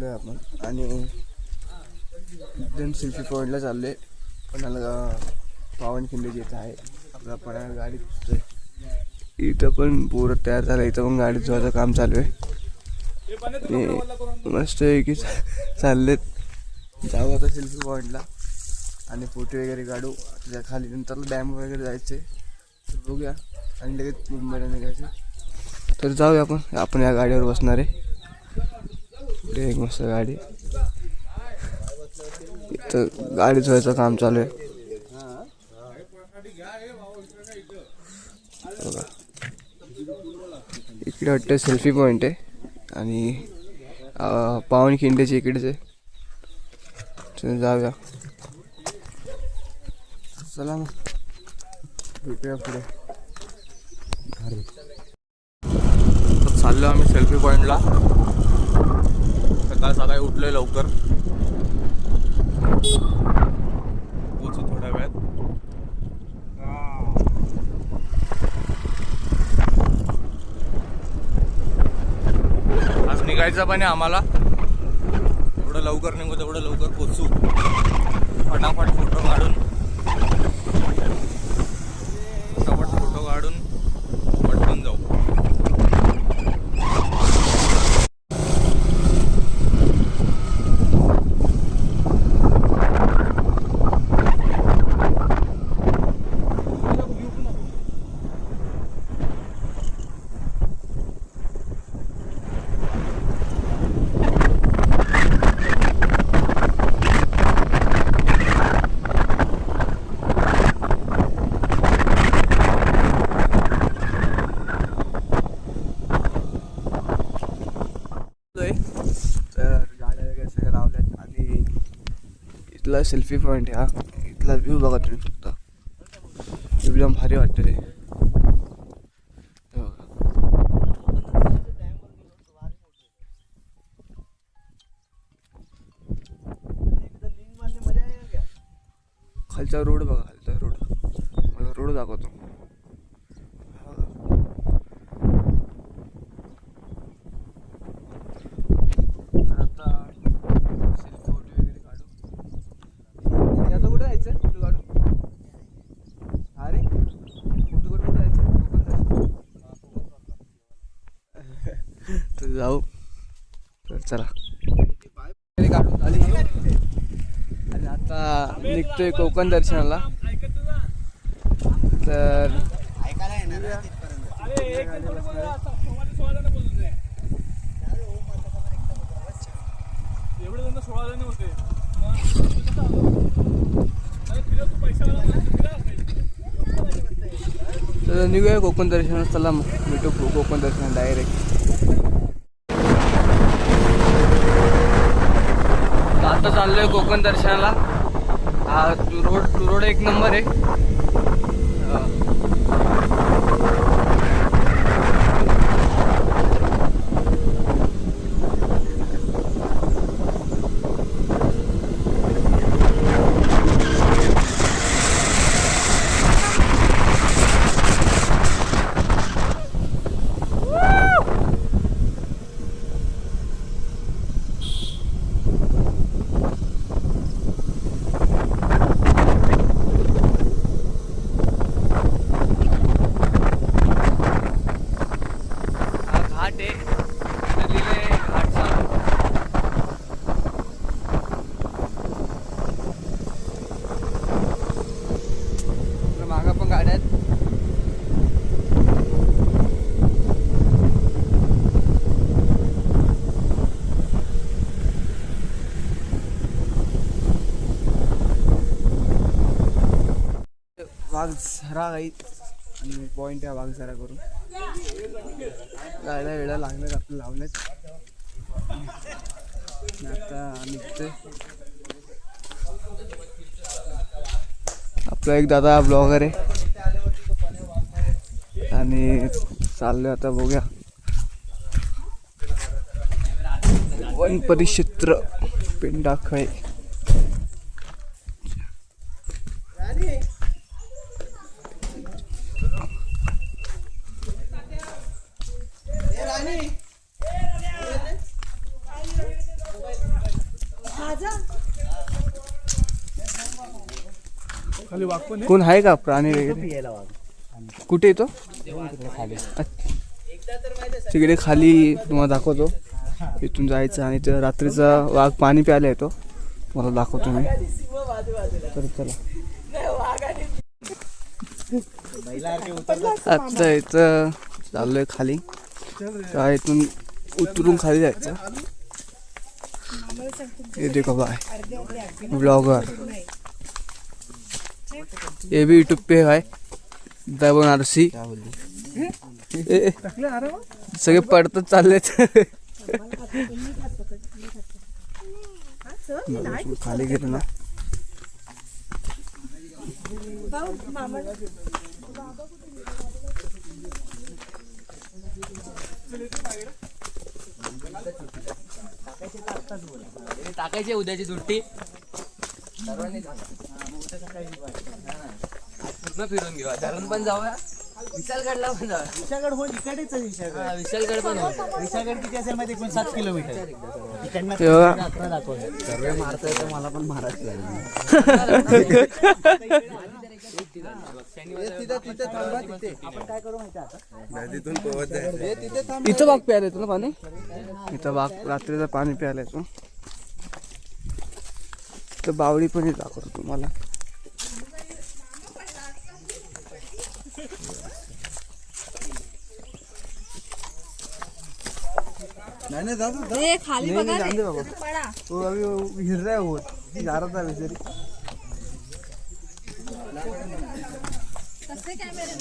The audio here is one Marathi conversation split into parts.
पोचलो आहे आपण आणि एकदम सेल्फी पॉईंटला चाललो आहे. पन्हाळा पावनखिंड जिथं आहे आपला पन्हाळा गाडी पोचतोय. इथं पण पोरं तयार झालं. इथं पण गाडी धुवायचं काम चालू आहे. मस्त आहे की चाललेत. जाऊ आता सेल्फी पॉईंटला आणि फोटो वगैरे काढू. त्याच्या खाली नंतर डॅम वगैरे जायचे तर बघूया आणि लगेच मुंबईला निघायचे. तर जाऊया आपण या गाडीवर बसणार आहे. एक मस्त गाडी. इथं गाडी धुवायचं काम चालू आहे बघा. इकडे वाटतं सेल्फी पॉईंट आहे आणि पावनखिंडीच्या इकडेच आहे. जाऊया चला मग भेटूया पुढे. चाललो आम्ही सेल्फी पॉईंटला. सकाळी उठलोय लवकर. पोचू थोड्या वेळात. आज निघायचं पण आहे आम्हाला. जेवढं लवकर निघू तेवढं लवकर पोचू. फटाफट फोटो काढून पटकन जाऊ. इथला सेल्फी पॉईंट आहे हा. इथला व्ह्यू बघा तुम्ही फक्त. एकदम भारी वाटतं ते. खालचा रोड बघा. खालचा रोड मला रोड दाखवतो. जाऊ तर चला. काढून झाली आणि आता निघतोय कोकण दर्शनाला. तर निघूया कोकण दर्शनाला. चला मग भेटू कोकण दर्शनाला डायरेक्ट. आता चाललोय कोकण दर्शनाला. हा रोड एक नंबर आहे. वाघझरा गाई आणि पॉईंट आहे वाघझरा करून. गायला वेळा लागल्यात आपलं लावल्यात. आता निघतोय आपला एक दादा ब्लॉगर आहे आणि चाललोय आता. बघूया वन परिक्षेत्र पेंडाखळे. कोण आहे का प्राणी वगैरे? कुठे येतो तिकडे खाली तुम्हाला दाखवतो. इथून जायचं आणि ते रात्रीचा वाघ पाणी प्यायला येतो, मला दाखवतो मी. तर चला आता इथं चाललोय खाली, काय इथून उतरून खाली जायचं. ये देखो भाई ब्लॉगर, ये भी यूट्यूब पे है बनारसी. सगळे पडतच चाललेत. खाली गेलो ना टाकायची उद्याची सुट्टी पूर्ण फिरून घेऊ. धरण पण जाऊया, विशालगडला पण जाऊया. विशाळगड हो इकडेच आहे. विशाळगड विशालगड पण विशाळगड किती असेल माहिती? 7 किलोमीटर. इकडनं तेव्हा 11 दाखवलं. सर्वे मारता येतं, मला पण मारायचं लागलं. आपण काय करू माहिती आता? इथं वाघ प्यायला येतो ना पाणी, इथं वाघ रात्रीचं पाणी प्यायला येतो. तर बावळी पण हे दाखवतो तुम्हाला. ए, खाली बघा रे. जाते बाबा, पडा. तो अभी हिर रहा है वो जा रहा था वैसे. कसले कॅमेरे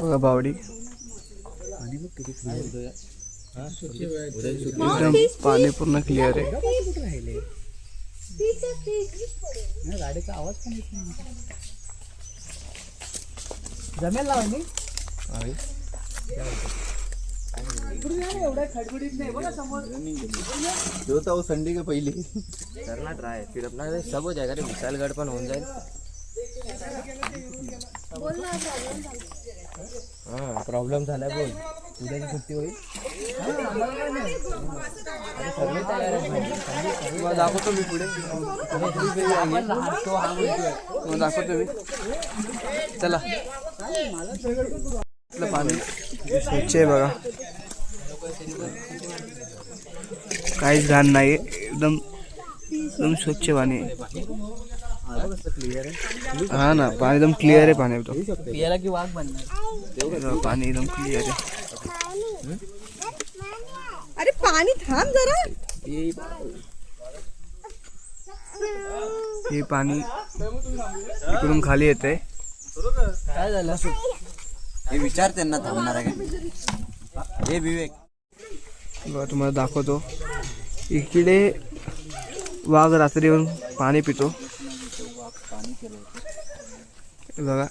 बघा बावडी एकदम पाणी पूर्ण क्लिअर आहे. गाडीचा आवाज पण येत नाही. जमेल लावा मी जो था वो संडे के पहले करना ट्राय, फिर अपना सब हो जाएगा रे. विशालगड पण होऊन जाईल. हा प्रॉब्लेम झालाय बोल. उद्याची सुट्टी होईल. दाखवतो मी पुढे, दाखवतो मी. चला पाणी स्वच्छ आहे बघा, काहीच घाण नाही, एकदम एकदम स्वच्छ पाणी आहे. हा ना, पाणी एकदम क्लिअर आहे. पाणी एकदम पियाला की वाघ बनणार. पाणी एकदम क्लिअर आहे. अरे पाणी थांब जरा. हे पाणी इकडून खाली येते. काय झालं? हे विचार त्यांना थांबणार आहे का? हे विवेक बघा तुम्हाला दाखवतो. इकडे वाघ रात्री येऊन पाणी पितो बघा.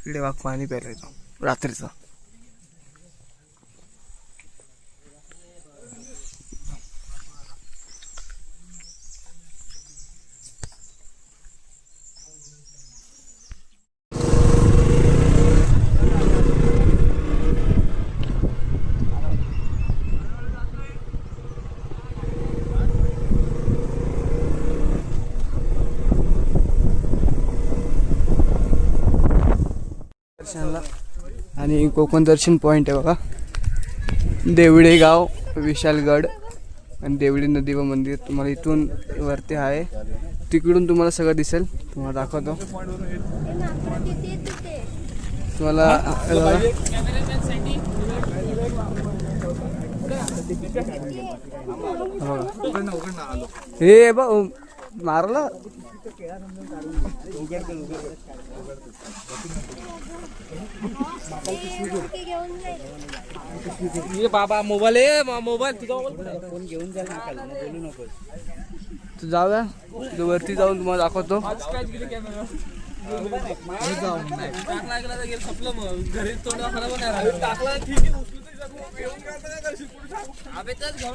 इकडे वाघ पाणी प्यायला येतो रात्रीचा. आणि कोकण दर्शन पॉइंट आहे बघा. देवळे गाव, विशालगड आणि देवळी नदी व मंदिर तुम्हाला इथून वरती आहे. तिकडून तुम्हाला सगळं दिसेल. तुम्हाला दाखवतो. तुम्हाला हे बघ मारला. बाबा मोबाईल आहे, मोबाईल तुझा फोन घेऊन जा ना, बोलू नको. तर जाऊया वरती जाऊन तुम्हाला दाखवतो.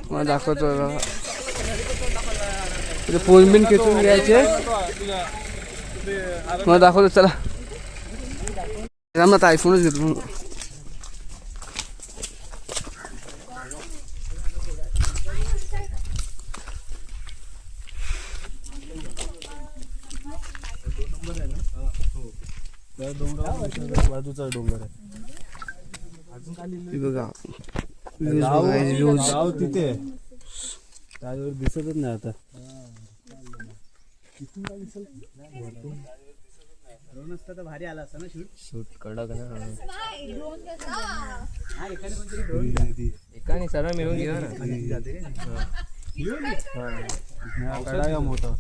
तुम्हाला दाखवतो. फोन बिन खेचून घ्यायचे मला दाखवतो चला. आता आयफोनच घेतो. बाजूचा डोंगर आहे. बघा गाव तिथे त्यावर दिसतच नाही आता. भारी आला असता ना शूट कडक एकाने सर्व मिळून घेऊ ना. कडा मोठा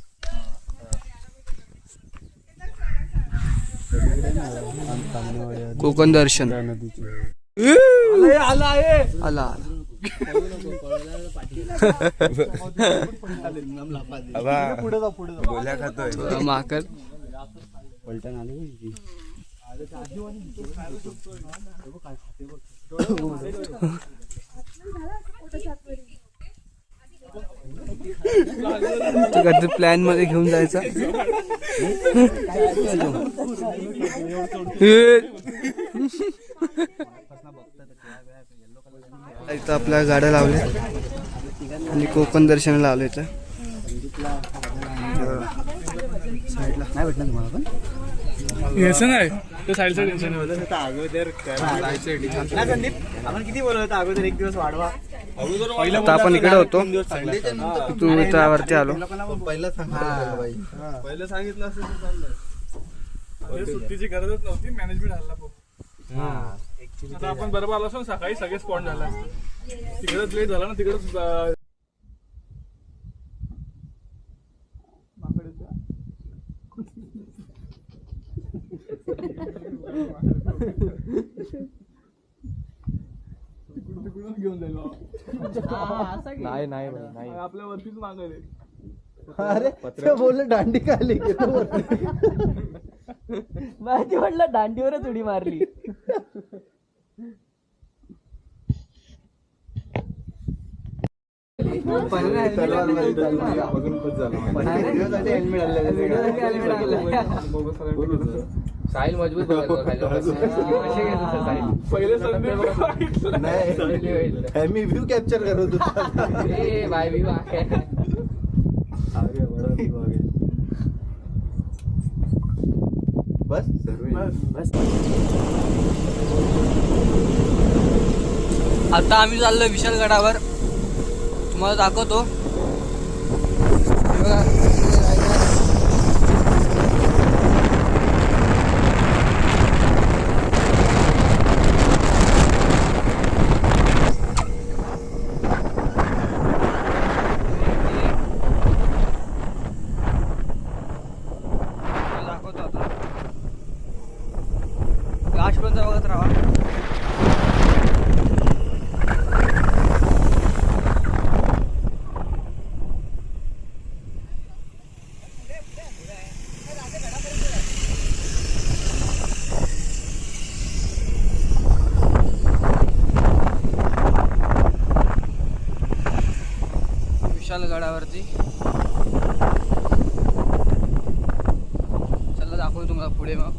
कोकण दर्शन नदीची. आला गोल्या खातोय. माकड पलटण आले कधी प्लॅन मध्ये घेऊन जायचा. इथं आपल्या गाड्या लावल्या आणि कोकण दर्शनाला लावले इथं. नाही भेटणार तुम्हाला पण. आपण किती बोलवतो अगोदर एक दिवस वाढवा. आता आपण इकडे होतो तू त्यावरती आलो. पहिलं सांगितलं असं सुट्टीची गरजच नव्हती. मॅनेजमेंट हल्ला आता आपण बरोबर आलो असो सकाळी सगळे स्पॉट झाला तिकडेच लेट झाला ना. तिकडेच घेऊन जाईल नाही नाही नाही आपल्या वरतीच मागायले. अरे बोललं दांडी खाली माहिती म्हटलं दांडीवरच उडी मारली. साहिल मजबूत मी व्ह्यू कॅप्चर करत होतो. बाय व्ह्यू बस आता आम्ही चाललो विशालगडावर. तुम्हाला दाखवतो. लास्टपर्यंत बघत राहा. विशालगडावरती चला दाखवतो तुम्हाला पुढे. मग